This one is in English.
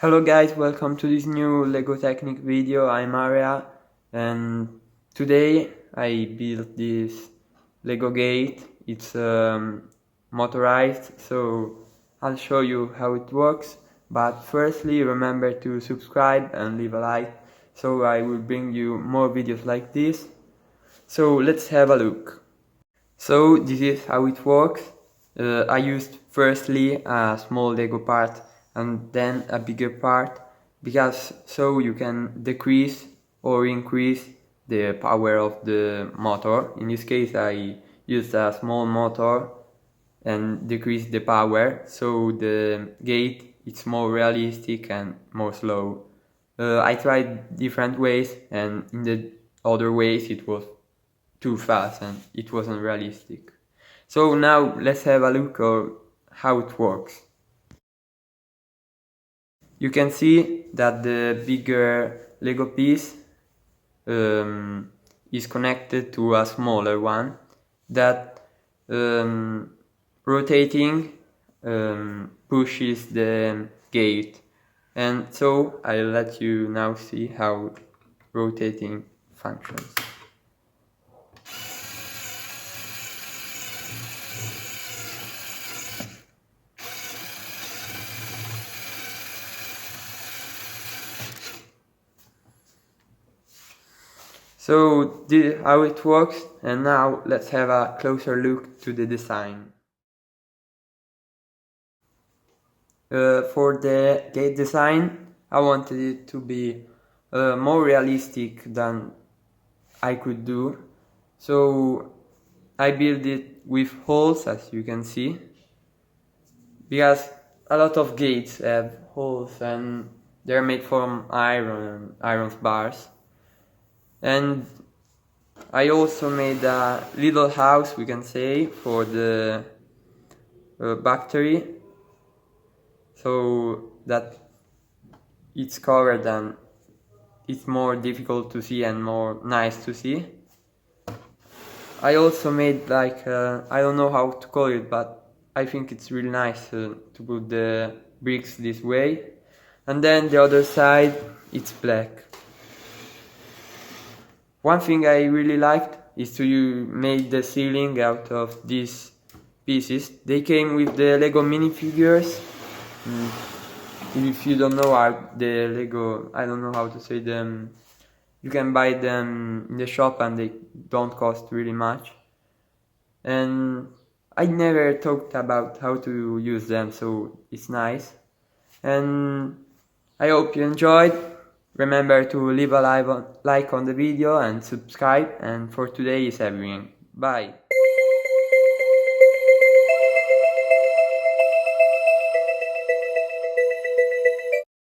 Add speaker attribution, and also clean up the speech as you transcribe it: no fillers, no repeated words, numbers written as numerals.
Speaker 1: Hello guys, welcome to this new Lego Technic video. I'm Aria and today I built this Lego gate. It's motorized, so I'll show you how it works. But firstly, remember to subscribe and leave a like, so I will bring you more videos like this. So let's have a look. So this is how it works. I used firstly a small Lego part and then a bigger part, because so you can decrease or increase the power of the motor. In this case I used a small motor and decrease the power, so the gate is more realistic and more slow. I tried different ways, and in the other ways it was too fast and it wasn't realistic. So now let's have a look at how it works. You can see that the bigger Lego piece is connected to a smaller one that rotating pushes the gate, and so I'll let you now see how rotating functions. So this is how it works, and now let's have a closer look to the design. For the gate design, I wanted it to be more realistic than I could do, so I built it with holes, as you can see, because a lot of gates have holes and they're made from iron bars. And I also made a little house, we can say, for the battery, so that it's covered and it's more difficult to see and more nice to see. I also made like, I don't know how to call it, but I think it's really nice to put the bricks this way. And then the other side, it's black. One thing I really liked is to make the ceiling out of these pieces. They came with the Lego minifigures. If you don't know the Lego, I don't know how to say them. You can buy them in the shop and they don't cost really much. And I never talked about how to use them, so it's nice. And I hope you enjoyed. Remember to leave a like on the video and subscribe, and for today is everything. Bye!